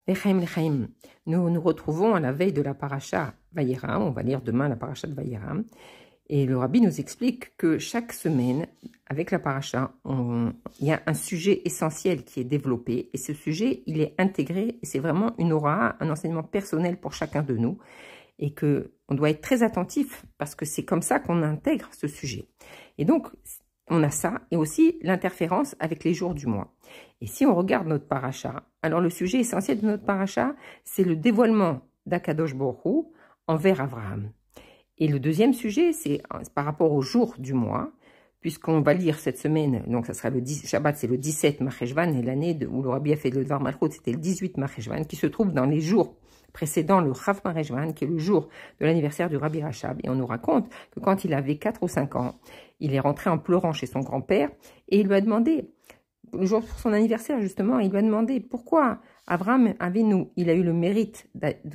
Lechaim, Lechaim. Nous nous retrouvons à la veille de la paracha Vayera. On va lire demain la paracha de Vayera. Et le rabbi nous explique que chaque semaine, avec la paracha, il y a un sujet essentiel qui est développé. Et ce sujet, il est intégré. Et c'est vraiment une aura, un enseignement personnel pour chacun de nous. Et qu'on doit être très attentif parce que c'est comme ça qu'on intègre ce sujet. Et donc, on a ça et aussi l'interférence avec les jours du mois. Et si on regarde notre paracha, alors le sujet essentiel de notre paracha, c'est le dévoilement d'Akadosh Baruch Hu envers Abraham. Et le deuxième sujet, c'est par rapport au jour du mois, puisqu'on va lire cette semaine, donc ça sera le Shabbat, c'est le 17 Marcheshvan, et l'année où le Rabbi a fait le Dvar Malchut, c'était le 18 Marcheshvan, qui se trouve dans les jours précédant le Chav Marcheshvan, qui est le jour de l'anniversaire du Rabbi Rachab. Et on nous raconte que quand il avait 4 ou 5 ans, il est rentré en pleurant chez son grand-père, et il lui a demandé, le jour de son anniversaire justement, il lui a demandé pourquoi Abraham Avinu, il a eu le mérite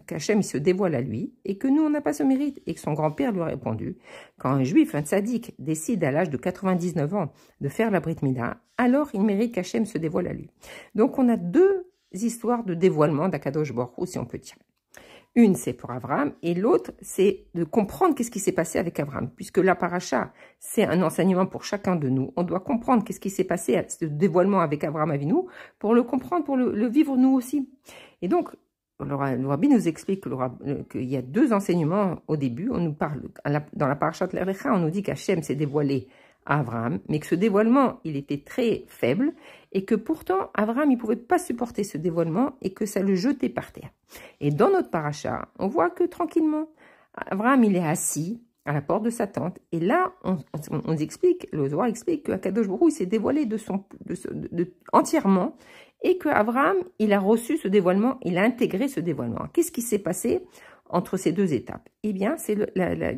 qu'Hachem il se dévoile à lui et que nous on n'a pas ce mérite, et que son grand-père lui a répondu, quand un juif, un tzaddik, décide à l'âge de 99 ans de faire la Brit Mila, alors il mérite qu'Hachem se dévoile à lui. Donc on a deux histoires de dévoilement d'Akadosh Baruch Hu, si on peut dire. Une, c'est pour Abraham, et l'autre, c'est de comprendre qu'est-ce qui s'est passé avec Abraham. Puisque la paracha, c'est un enseignement pour chacun de nous. On doit comprendre qu'est-ce qui s'est passé, ce dévoilement avec Abraham Avinu, pour le comprendre, pour le vivre nous aussi. Et donc, le Rabbi nous explique qu'il y a deux enseignements au début. On nous parle, dans la paracha de l'Erecha, on nous dit qu'Hachem s'est dévoilé à Abraham, mais que ce dévoilement, il était très faible, et que pourtant, Abraham, il ne pouvait pas supporter ce dévoilement, et que ça le jetait par terre. Et dans notre paracha, on voit que tranquillement, Abraham, il est assis à la porte de sa tente, et là, on explique, le Zohar explique qu'Akadosh Baruch Hu s'est dévoilé entièrement, et qu'Abraham, il a reçu ce dévoilement, il a intégré ce dévoilement. Qu'est-ce qui s'est passé entre ces deux étapes? Eh bien, c'est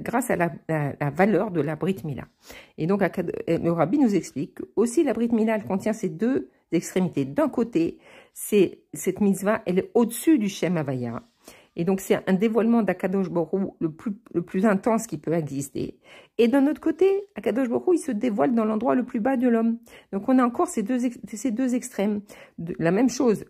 grâce à la valeur de la Brit Mila. Et donc, le Rabbi nous explique aussi la Brit Mila, elle contient ces deux extrémités. D'un côté, cette mitzvah, elle est au-dessus du Shem Havaya. Et donc, c'est un dévoilement d'Akadosh Baruch Hu le plus intense qui peut exister. Et d'un autre côté, Akadosh Baruch Hu, il se dévoile dans l'endroit le plus bas de l'homme. Donc, on a encore ces deux extrêmes. La même chose,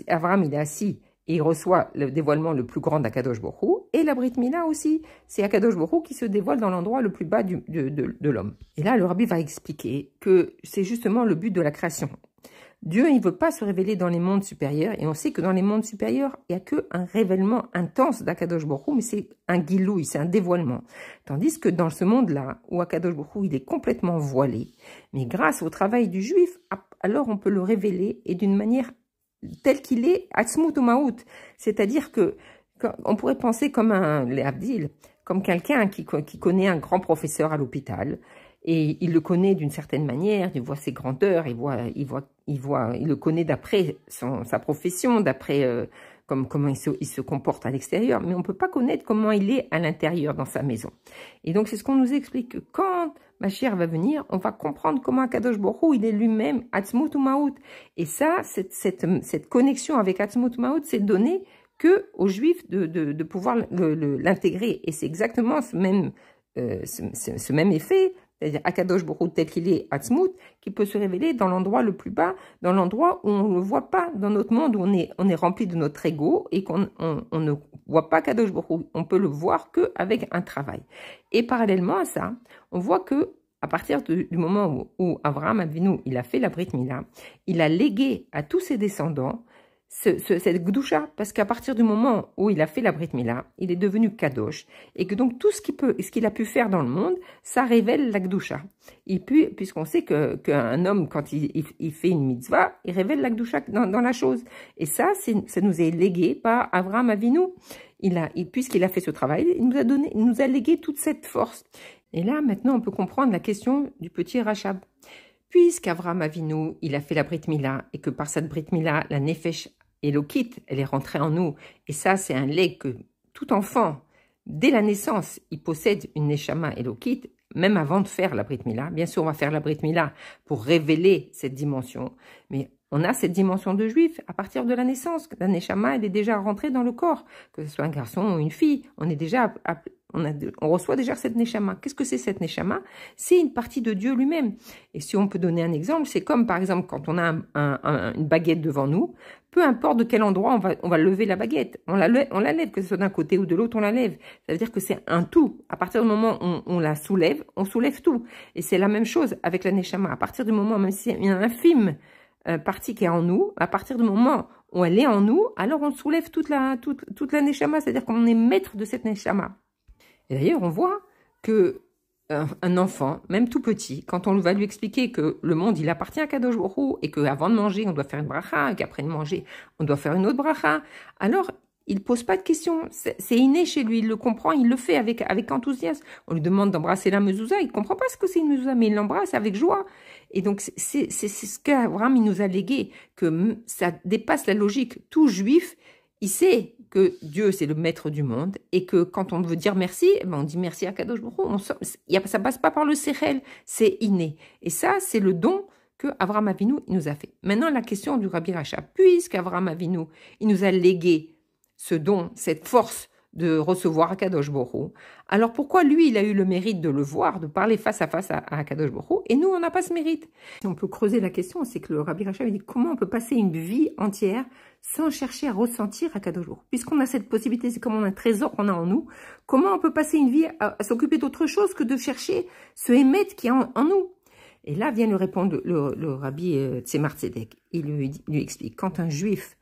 Abraham, il est assis et il reçoit le dévoilement le plus grand d'Akadosh Baruch Hu, et la Brit Mila aussi. C'est Akadosh Baruch Hu qui se dévoile dans l'endroit le plus bas de l'homme. Et là, le Rabbi va expliquer que c'est justement le but de la création. Dieu, il ne veut pas se révéler dans les mondes supérieurs, et on sait que dans les mondes supérieurs, il n'y a qu'un révèlement intense d'Akadosh Baruch Hu, mais c'est un gilouï, c'est un dévoilement. Tandis que dans ce monde-là, où Akadosh Baruch Hu, il est complètement voilé, mais grâce au travail du juif, alors on peut le révéler, et d'une manière tel qu'il est, atzmut ou maout, c'est-à-dire que on pourrait penser comme comme quelqu'un qui connaît un grand professeur à l'hôpital, et il le connaît d'une certaine manière, il voit ses grandeurs, il le connaît d'après sa profession, d'après comment il se comporte à l'extérieur, mais on ne peut pas connaître comment il est à l'intérieur dans sa maison. Et donc c'est ce qu'on nous explique, que quand Mashiach va venir, on va comprendre comment Akadosh Baruch Hu, il est lui-même Atzmut ou Maout. Et ça, cette connexion avec Atzmut ou Maout, c'est donné que aux Juifs de pouvoir l'intégrer. Et c'est exactement ce même effet, c'est-à-dire Akadosh Baruch Hu tel qu'il est Atzmut, qui peut se révéler dans l'endroit le plus bas, dans l'endroit où on ne le voit pas, dans notre monde où on est rempli de notre ego et qu'on ne voit pas Akadosh Baruch Hu. On peut le voir qu'avec un travail. Et parallèlement à ça, on voit que à partir du moment où Abraham Avinu, il a fait la Brit Mila, il a légué à tous ses descendants cette Gdusha, parce qu'à partir du moment où il a fait la Brit Mila, il est devenu Kadosh, et que donc tout ce qu'il a pu faire dans le monde, ça révèle la Gdusha. Et puis, puisqu'on sait qu'un homme, quand il fait une mitzvah, il révèle la Gdusha dans la chose. Et ça nous est légué par Abraham Avinu. Puisqu'il a fait ce travail, il nous a légué toute cette force. Et là, maintenant, on peut comprendre la question du petit Rachab. Puisqu'Abraham Avinu, il a fait la Brit Mila, et que par cette Brit Mila, la Nefesh Elokit, elle est rentrée en nous, et ça, c'est un legs que tout enfant, dès la naissance, il possède une Neshama Elokit, même avant de faire la Brit Mila. Bien sûr, on va faire la Brit Mila pour révéler cette dimension, mais on a cette dimension de juif à partir de la naissance. La Neshama, elle est déjà rentrée dans le corps, que ce soit un garçon ou une fille, on est déjà on reçoit déjà cette neshama. Qu'est-ce que c'est cette neshama? C'est une partie de Dieu lui-même. Et si on peut donner un exemple, c'est comme par exemple quand on a une baguette devant nous, peu importe de quel endroit on va lever la baguette. On la lève, que ce soit d'un côté ou de l'autre, on la lève. Ça veut dire que c'est un tout. À partir du moment où on la soulève, on soulève tout. Et c'est la même chose avec la neshama. À partir du moment, même s'il y a une infime partie qui est en nous, à partir du moment où elle est en nous, alors on soulève toute la neshama, c'est-à-dire qu'on est maître de cette neshama. Et d'ailleurs, on voit que un enfant, même tout petit, quand on va lui expliquer que le monde, il appartient à Kadosh Baruch Hu, et qu'avant de manger, on doit faire une bracha, et qu'après de manger, on doit faire une autre bracha, alors il pose pas de questions, c'est inné chez lui, il le comprend, il le fait avec enthousiasme. On lui demande d'embrasser la mezouza, il comprend pas ce que c'est une mezouza, mais il l'embrasse avec joie. Et donc c'est ce qu'Abraham il nous a légué, que ça dépasse la logique. Tout juif, il sait que Dieu c'est le maître du monde et que quand on veut dire merci, on dit merci à Kadosh Baruch Hu. Ça passe pas par le sechel, c'est inné. Et ça c'est le don que Abraham Avinu nous a fait. Maintenant la question du Rabbi Racha, puisqu'Abraham Avinu il nous a légué ce don, cette force de recevoir Akadosh Baruch Hu, alors pourquoi lui, il a eu le mérite de le voir, de parler face à face à Akadosh Baruch Hu, et nous, on n'a pas ce mérite? Si on peut creuser la question, c'est que le Rabbi Racha dit comment on peut passer une vie entière sans chercher à ressentir Akadosh Baruch Hu. Puisqu'on a cette possibilité, c'est comme un trésor qu'on a en nous, comment on peut passer une vie à s'occuper d'autre chose que de chercher ce émet qui est en nous? Et là vient lui répondre le Rabbi Tzemar Tzedek. Il lui explique, quand un juif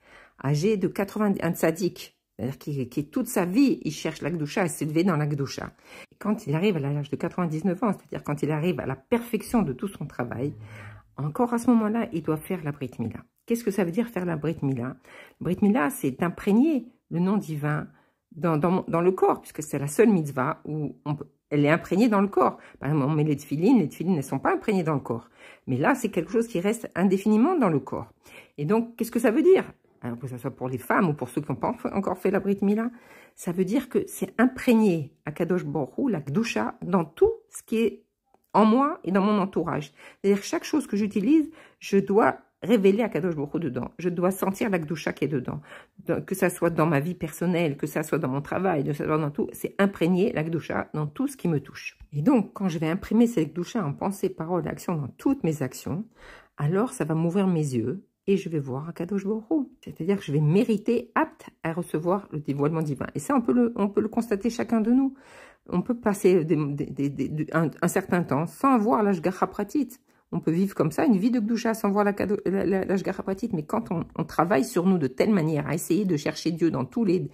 âgé de 80, un tzaddik, c'est-à-dire qui toute sa vie, il cherche la Gdusha et s'élever dans la Gdusha. Et quand il arrive à l'âge de 99 ans, c'est-à-dire quand il arrive à la perfection de tout son travail, encore à ce moment-là, il doit faire la Brit Mila. Qu'est-ce que ça veut dire faire la Brit Mila? La Brit Mila, c'est d'imprégner le nom divin dans le corps, puisque c'est la seule mitzvah où elle est imprégnée dans le corps. Par exemple, on met les tefilines ne sont pas imprégnées dans le corps. Mais là, c'est quelque chose qui reste indéfiniment dans le corps. Et donc, qu'est-ce que ça veut dire? Alors que ce soit pour les femmes ou pour ceux qui n'ont pas encore fait la Brit Mila, ça veut dire que c'est imprégné à Kadosh Baruch Hu, la Gdusha, dans tout ce qui est en moi et dans mon entourage. C'est-à-dire chaque chose que j'utilise, je dois révéler à Kadosh Baruch Hu dedans. Je dois sentir la Gdusha qui est dedans. Que ça soit dans ma vie personnelle, que ça soit dans mon travail, que ça soit dans tout, c'est imprégner la Gdusha dans tout ce qui me touche. Et donc, quand je vais imprimer cette Gdusha en pensée, parole, action, dans toutes mes actions, alors ça va m'ouvrir mes yeux, et je vais voir Akadosh Baruch Hu. C'est-à-dire que je vais mériter, apte à recevoir le dévoilement divin. Et ça, on peut le constater chacun de nous. On peut passer un certain temps sans voir l'Ashgacha Pratit. On peut vivre comme ça, une vie de Gdusha sans voir l'Ashgacha Pratit. Mais quand on travaille sur nous de telle manière, à essayer de chercher Dieu dans tous les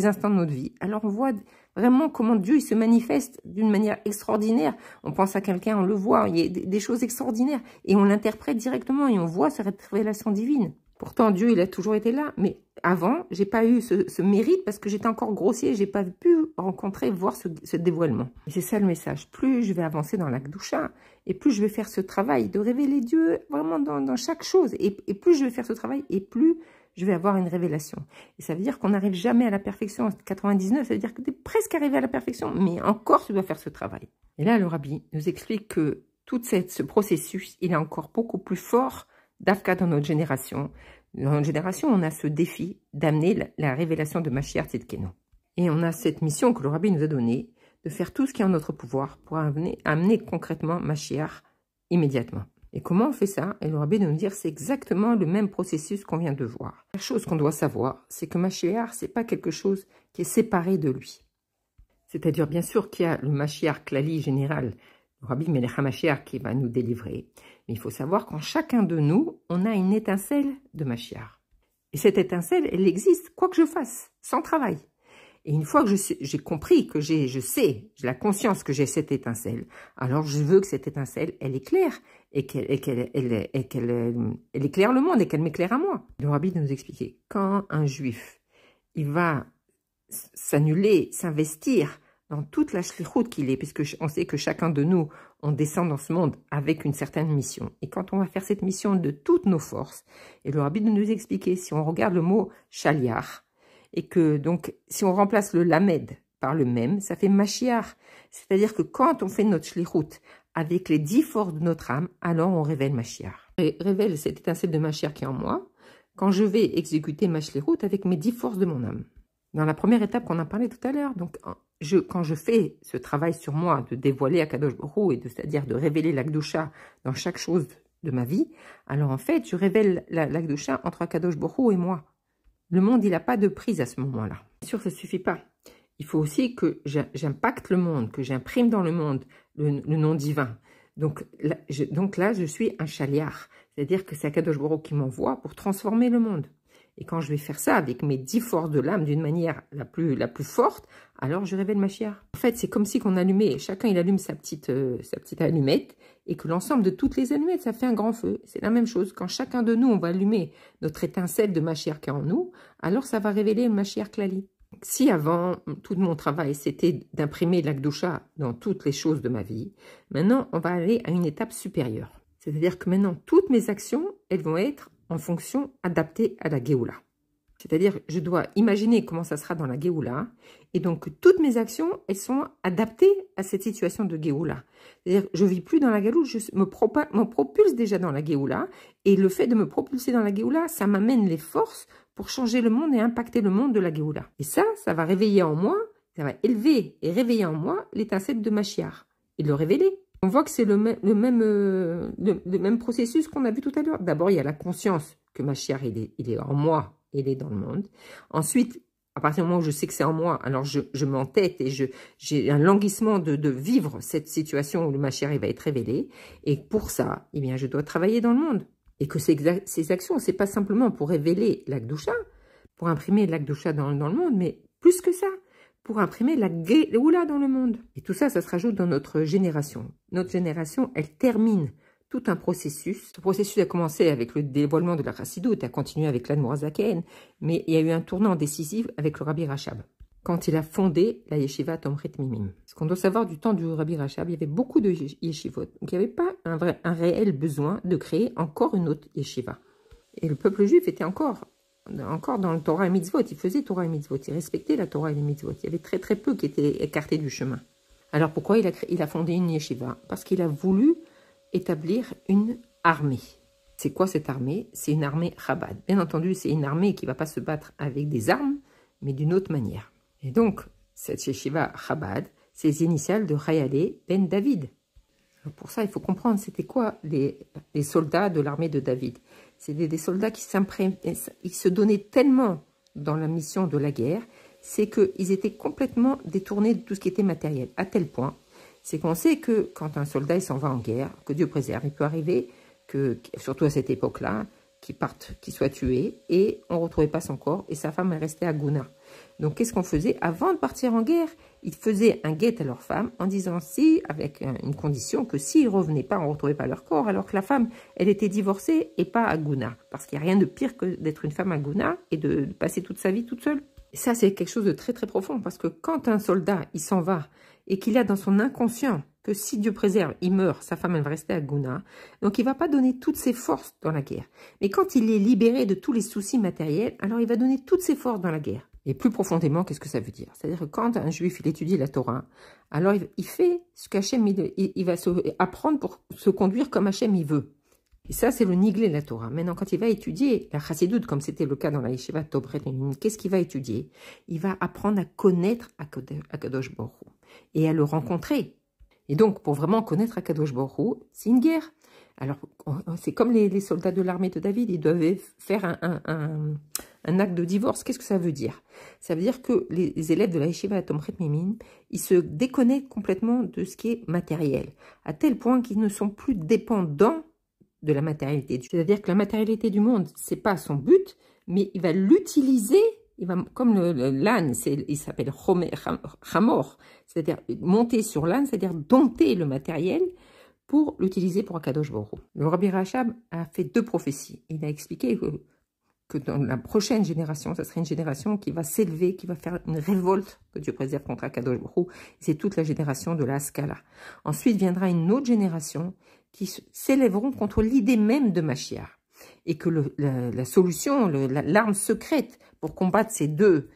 instants de notre vie, alors on voit vraiment comment Dieu il se manifeste d'une manière extraordinaire. On pense à quelqu'un, on le voit, il y a des choses extraordinaires. Et on l'interprète directement et on voit cette révélation divine. Pourtant, Dieu, il a toujours été là. Mais avant, j'ai pas eu ce mérite parce que j'étais encore grossier. J'ai pas pu rencontrer, voir ce dévoilement. Et c'est ça le message. Plus je vais avancer dans la Gdusha et plus je vais faire ce travail de révéler Dieu vraiment dans chaque chose. Et plus je vais faire ce travail et plus je vais avoir une révélation. Et ça veut dire qu'on n'arrive jamais à la perfection. 99, ça veut dire que tu es presque arrivé à la perfection, mais encore tu dois faire ce travail. Et là, le Rabbi nous explique que tout ce processus, il est encore beaucoup plus fort d'Afka dans notre génération. Dans notre génération, on a ce défi d'amener la révélation de Mashiach Tzidkenu. Et on a cette mission que le Rabbi nous a donnée, de faire tout ce qui est en notre pouvoir pour amener concrètement Mashiach immédiatement. Et comment on fait ça? Et le Rabbi de nous dire c'est exactement le même processus qu'on vient de voir. La chose qu'on doit savoir, c'est que Mashiach, c'est pas quelque chose qui est séparé de lui. C'est-à-dire, bien sûr, qu'il y a le Mashiach Klali général, le Rabbi Melech HaMashiach qui va nous délivrer. Mais il faut savoir qu'en chacun de nous, on a une étincelle de Mashiach. Et cette étincelle, elle existe, quoi que je fasse, sans travail. Et une fois que j'ai compris, que j'ai la conscience que j'ai cette étincelle, alors je veux que cette étincelle, elle éclaire, et qu'elle éclaire le monde, et qu'elle m'éclaire à moi. Le Rabbi nous expliquer, quand un juif, il va s'annuler, s'investir dans toute la shlichut qu'il est, puisque on sait que chacun de nous, on descend dans ce monde avec une certaine mission. Et quand on va faire cette mission de toutes nos forces, et le Rabbi nous expliquer, si on regarde le mot shaliach, et que donc, si on remplace le lamed par le même, ça fait Mashiach. C'est-à-dire que quand on fait notre shlichut avec les 10 forces de notre âme, alors on révèle Mashiach. Et révèle cette étincelle de Mashiach qui est en moi, quand je vais exécuter ma shlichut avec mes 10 forces de mon âme. Dans la première étape qu'on a parlé tout à l'heure. Donc, quand je fais ce travail sur moi, de dévoiler Akadosh Baruch Hu, c'est-à-dire de révéler l'Akdosha dans chaque chose de ma vie, alors en fait, je révèle l'Akdosha entre Akadosh Baruch Hu et moi. Le monde, il n'a pas de prise à ce moment-là. Bien sûr, ça ne suffit pas. Il faut aussi que j'impacte le monde, que j'imprime dans le monde le nom divin. Donc là, je suis un chaliar. C'est-à-dire que c'est Akadosh Baruch Hu qui m'envoie pour transformer le monde. Et quand je vais faire ça avec mes 10 forces de l'âme d'une manière la plus forte, alors je révèle Mashiach. En fait, c'est comme si qu'on allumait, chacun il allume sa petite allumette, et que l'ensemble de toutes les allumettes, ça fait un grand feu. C'est la même chose. Quand chacun de nous, on va allumer notre étincelle de Mashiach qui est en nous, alors ça va révéler le Mashiach Klali. Si avant, tout mon travail, c'était d'imprimer l'Akdosha dans toutes les choses de ma vie, maintenant, on va aller à une étape supérieure. C'est-à-dire que maintenant, toutes mes actions, elles vont être en fonction adaptée à la Géoula. C'est-à-dire, je dois imaginer comment ça sera dans la Géoula, et donc toutes mes actions, elles sont adaptées à cette situation de Géoula. C'est-à-dire, je ne vis plus dans la Géoula, je me propulse déjà dans la Géoula, et le fait de me propulser dans la Géoula, ça m'amène les forces pour changer le monde et impacter le monde de la Géoula. Et ça va réveiller en moi, ça va élever et réveiller en moi l'étincelle de Mashiach, et le révéler. On voit que c'est le même processus qu'on a vu tout à l'heure. D'abord, il y a la conscience que Mashiach, il est en moi, il est dans le monde. Ensuite, à partir du moment où je sais que c'est en moi, alors je m'entête et j'ai un languissement de vivre cette situation où le Mashiach il va être révélé. Et pour ça, eh bien, je dois travailler dans le monde. Et que ces actions, c'est pas simplement pour révéler l'Akdosha, pour imprimer l'Akdosha dans le monde, mais plus que ça, pour imprimer la Géoula dans le monde. Et tout ça, ça se rajoute dans notre génération. Notre génération, elle termine tout un processus. Ce processus a commencé avec le dévoilement de la Chassidoute, a continué avec l'Admor Zaken, mais il y a eu un tournant décisif avec le Rabbi Rachab, quand il a fondé la Yeshiva Tomret Mimim. Ce qu'on doit savoir du temps du Rabbi Rachab, il y avait beaucoup de yeshivot, donc il n'y avait pas un réel besoin de créer encore une autre yeshiva. Et le peuple juif était encore dans le Torah et Mitzvot, il faisait Torah et Mitzvot, il respectait la Torah et les Mitzvot. Il y avait très peu qui étaient écartés du chemin. Alors pourquoi il a fondé une yeshiva? Parce qu'il a voulu établir une armée. C'est quoi cette armée? C'est une armée Chabad. Bien entendu, c'est une armée qui ne va pas se battre avec des armes, mais d'une autre manière. Et donc, cette yeshiva Chabad, c'est les initiales de Chayalé ben David. Alors pour ça, il faut comprendre, c'était quoi les soldats de l'armée de David? C'était des soldats qui ils se donnaient tellement dans la mission de la guerre, c'est qu'ils étaient complètement détournés de tout ce qui était matériel, à tel point, c'est qu'on sait que quand un soldat il s'en va en guerre, que Dieu préserve, il peut arriver que, surtout à cette époque-là, qu'il soit tué, et on ne retrouvait pas son corps, et sa femme est restée à Gouna. Donc, qu'est-ce qu'on faisait? Avant de partir en guerre, ils faisaient un guet à leur femme en disant si, avec une condition que s'ils ne revenaient pas, on ne retrouvait pas leur corps, alors que la femme, elle était divorcée et pas à Gouna. Parce qu'il n'y a rien de pire que d'être une femme à Gouna et de passer toute sa vie toute seule. Et ça, c'est quelque chose de très très profond, parce que quand un soldat, il s'en va, et qu'il a dans son inconscient que si Dieu préserve, il meurt, sa femme, elle va rester à Gouna, donc il ne va pas donner toutes ses forces dans la guerre. Mais quand il est libéré de tous les soucis matériels, alors il va donner toutes ses forces dans la guerre. Et plus profondément, qu'est-ce que ça veut dire? C'est-à-dire que quand un juif, il étudie la Torah, alors il fait ce qu'Hachem, il va apprendre pour se conduire comme Hachem il veut. Et ça, c'est le niglé de la Torah. Maintenant, quand il va étudier la Chassidoute, comme c'était le cas dans la Yeshiva Tomret Mimim, qu'est-ce qu'il va étudier? Il va apprendre à connaître Akadosh Baruch Hu et à le rencontrer. Et donc, pour vraiment connaître Akadosh Baruch Hu, c'est une guerre. Alors, c'est comme les soldats de l'armée de David, ils devaient faire un acte de divorce. Qu'est-ce que ça veut dire? Ça veut dire que les élèves de la Yeshiva Tomret Mimim, ils se déconnectent complètement de ce qui est matériel, à tel point qu'ils ne sont plus dépendants de la matérialité. C'est-à-dire que la matérialité du monde, c'est pas son but, mais il va l'utiliser, comme l'âne, il s'appelle Hamor, c'est-à-dire monter sur l'âne, c'est-à-dire dompter le matériel pour l'utiliser pour Akadosh Baruch Hu. Le Rabbi Rachab a fait 2 prophéties. Il a expliqué que dans la prochaine génération, ça serait une génération qui va s'élever, qui va faire une révolte, que Dieu préserve, contre Akadosh Baruch Hu. C'est toute la génération de la Haskala. Ensuite viendra une autre génération qui s'élèveront contre l'idée même de Mashiach. Et que la solution, l'arme secrète pour combattre ces deux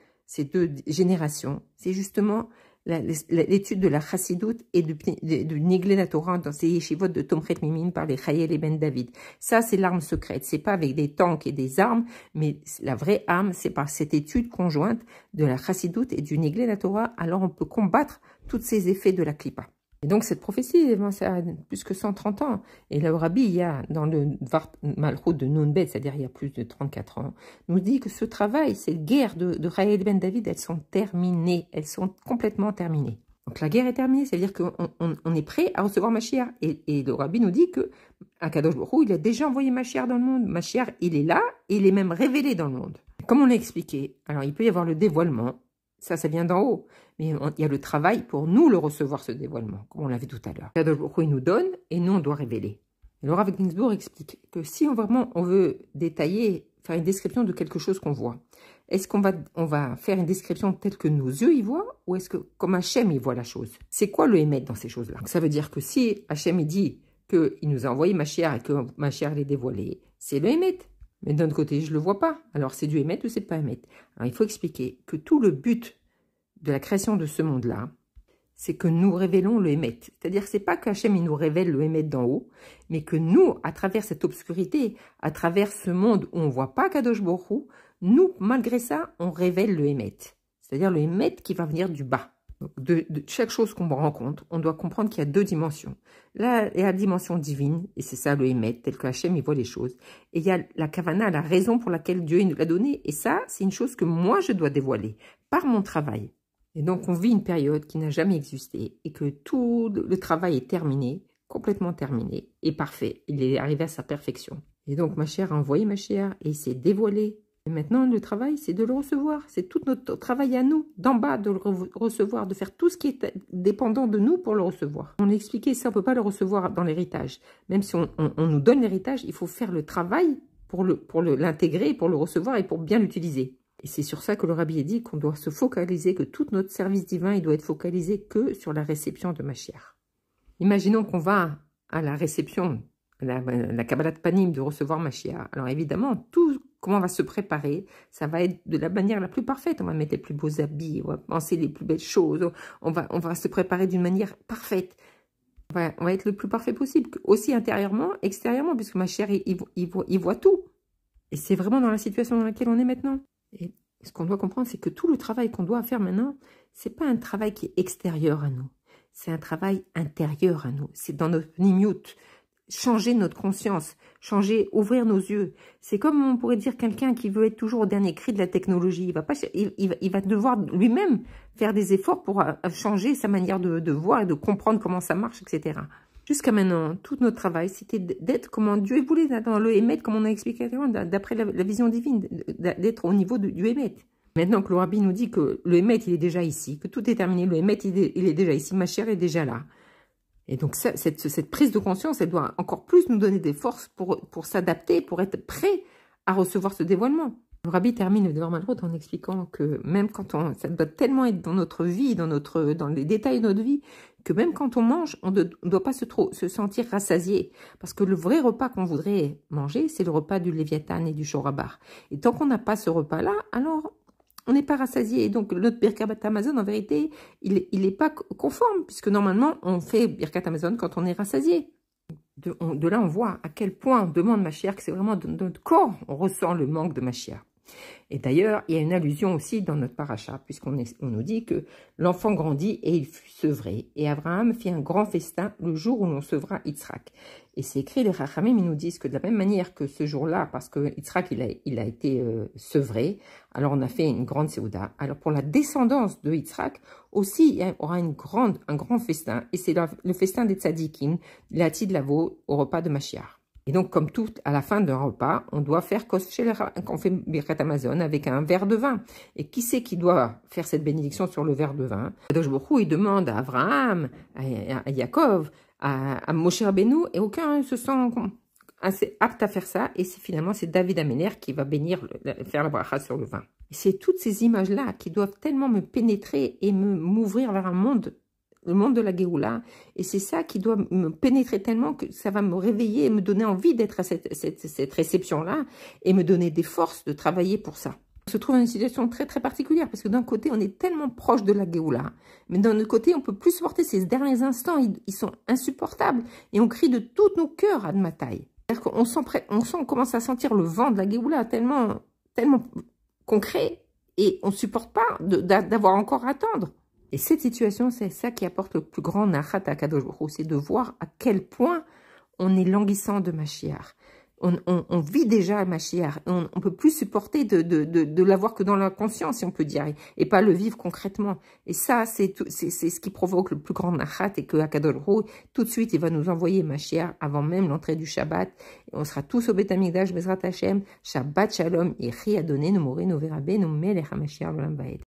générations, c'est justement l'étude de la chassidoute et de Niglé la Torah dans ces yeshivot de Tomchet Mimim par les Chayel et Ben David. Ça, c'est l'arme secrète. C'est pas avec des tanks et des armes, mais la vraie arme, c'est par cette étude conjointe de la chassidoute et du Niglé la Torah. Alors, on peut combattre tous ces effets de la Klippa. Et donc, cette prophétie, ça a plus que 130 ans. Et le Rabbi, il y a, dans le Dvar Malchut de Nunbet, c'est-à-dire il y a plus de 34 ans, nous dit que ce travail, ces guerres de Chayel Ben David, elles sont terminées. Elles sont complètement terminées. Donc, la guerre est terminée, c'est-à-dire qu'on est prêt à recevoir Mashiach. Et le Rabbi nous dit que Akadosh Baruch Hu, il a déjà envoyé Mashiach dans le monde. Mashiach, il est là, et il est même révélé dans le monde. Comme on l'a expliqué, alors il peut y avoir le dévoilement. Ça vient d'en haut. Mais il y a le travail pour nous le recevoir, ce dévoilement, comme on l'a vu tout à l'heure. Kadosh Baruch Hu, il nous donne et nous, on doit révéler. Et le Rav Ginsburg explique que si on veut détailler, faire une description de quelque chose qu'on voit, est-ce qu'on va faire une description telle que nos yeux y voient ou est-ce que comme Hachem il voit la chose? C'est quoi le émet dans ces choses-là? Ça veut dire que si Hachem il dit qu'il nous a envoyé Mashiach et que Mashiach l'est dévoilé, c'est le émet. Mais d'un autre côté, je ne le vois pas. Alors c'est du émet ou c'est pas émet? Alors il faut expliquer que tout le but de la création de ce monde-là, c'est que nous révélons le Hémet. C'est-à-dire que ce n'est pas qu'Hachem il nous révèle le Hémet d'en haut, mais que nous, à travers cette obscurité, à travers ce monde où on ne voit pas Kadosh Baruch Hu, nous, malgré ça, on révèle le Hémet. C'est-à-dire le Hémet qui va venir du bas. Donc, de chaque chose qu'on rencontre, on doit comprendre qu'il y a deux dimensions. Là, il y a la dimension divine, et c'est ça le Hémet, tel que Hachem il voit les choses. Et il y a la Kavana, la raison pour laquelle Dieu il nous l'a donné. Et ça, c'est une chose que moi, je dois dévoiler par mon travail. Et donc, on vit une période qui n'a jamais existé et que tout le travail est terminé, complètement terminé et parfait. Il est arrivé à sa perfection. Et donc, ma chère a envoyé ma chère et il s'est dévoilé. Et maintenant, le travail, c'est de le recevoir. C'est tout notre travail à nous, d'en bas, de le recevoir, de faire tout ce qui est dépendant de nous pour le recevoir. On a expliqué ça, on ne peut pas le recevoir dans l'héritage. Même si on nous donne l'héritage, il faut faire le travail pour l'intégrer, pour le recevoir et pour bien l'utiliser. Et c'est sur ça que le Rabbi a dit qu'on doit se focaliser, que tout notre service divin, il doit être focalisé que sur la réception de Mashiach. Imaginons qu'on va à la réception, la Kabbalat Panim de recevoir Mashiach. Alors évidemment, comment on va se préparer, ça va être de la manière la plus parfaite. On va mettre les plus beaux habits, on va penser les plus belles choses, on va se préparer d'une manière parfaite. On va être le plus parfait possible, aussi intérieurement, extérieurement, puisque Mashiach, il voit tout. Et c'est vraiment dans la situation dans laquelle on est maintenant. Et ce qu'on doit comprendre, c'est que tout le travail qu'on doit faire maintenant, c'est pas un travail qui est extérieur à nous. C'est un travail intérieur à nous. C'est dans notre nimut. Changer notre conscience, ouvrir nos yeux. C'est comme on pourrait dire quelqu'un qui veut être toujours au dernier cri de la technologie. Il va devoir lui-même faire des efforts pour changer sa manière de voir et de comprendre comment ça marche, etc. Jusqu'à maintenant, tout notre travail, c'était d'être comme Dieu voulait, dans le Hémet, comme on a expliqué avant, d'après la vision divine, d'être au niveau du Hémet. Maintenant que le Rabbi nous dit que le Hémet, il est déjà ici, que tout est terminé, le Hémet, il est déjà ici, ma chère est déjà là. Et donc, cette prise de conscience, elle doit encore plus nous donner des forces pour s'adapter, pour être prêt à recevoir ce dévoilement. Le Rabbi termine le Dvar Malchut en expliquant que même quand ça doit tellement être dans notre vie, dans les détails de notre vie, que même quand on mange, on ne doit pas se sentir rassasié. Parce que le vrai repas qu'on voudrait manger, c'est le repas du Léviathan et du Shorabar. Et tant qu'on n'a pas ce repas-là, alors on n'est pas rassasié. Et donc notre Birkat Hamazon, en vérité, il n'est pas conforme, puisque normalement, on fait Birkat Hamazon quand on est rassasié. De là, on voit à quel point on demande Mashiach, que c'est vraiment de notre corps, on ressent le manque de Mashiach. Et d'ailleurs, il y a une allusion aussi dans notre paracha, puisqu'on nous dit que l'enfant grandit et il fut sevré. Et Abraham fit un grand festin le jour où l'on sevra Yitzhak. Et c'est écrit, les Rachamim, ils nous disent que de la même manière que ce jour-là, parce que Yitzhak, il a été sevré, alors on a fait une grande séouda. Alors pour la descendance de Yitzhak, aussi, il y aura un grand festin. Et c'est le festin des tzadikim, l'ati de lavo, au repas de Mashiach. Et donc, comme tout, à la fin d'un repas, on doit faire quand on fait Birkat Hamazon avec un verre de vin. Et qui c'est qui doit faire cette bénédiction sur le verre de vin? Kadosh Baruch Hu, il demande à Abraham, à Yaakov, à Moshe Rabbeinu, et aucun se sent assez apte à faire ça. Et finalement, c'est David Améler qui va faire la bracha sur le vin. Et c'est toutes ces images-là qui doivent tellement me pénétrer et m'ouvrir vers un monde, le monde de la Géoula, et c'est ça qui doit me pénétrer tellement que ça va me réveiller et me donner envie d'être à cette réception-là, et me donner des forces de travailler pour ça. On se trouve dans une situation très très particulière parce que d'un côté, on est tellement proche de la Géoula, mais d'un autre côté, on peut plus supporter ces derniers instants, ils sont insupportables et on crie de tous nos cœurs à Admataï. C'est-à-dire qu'on sent, on commence à sentir le vent de la Géoula tellement concret et on ne supporte pas d'avoir encore à attendre. Et cette situation, c'est ça qui apporte le plus grand nachat à Kadosh Baruch Hu, c'est de voir à quel point on est languissant de Mashiach. On vit déjà à Mashiach. On ne peut plus supporter de l'avoir que dans la conscience, si on peut dire, et pas le vivre concrètement. Et ça, c'est ce qui provoque le plus grand nachat, et que Akadosh Baruch Hu, tout de suite, il va nous envoyer Mashiach avant même l'entrée du Shabbat. Et on sera tous au Beth Amikdash, Bezrat Hashem, Shabbat Shalom, et Ri Adonai, nous mourir, nous verra, nous melech HaMashiach, l'Olam Vaed.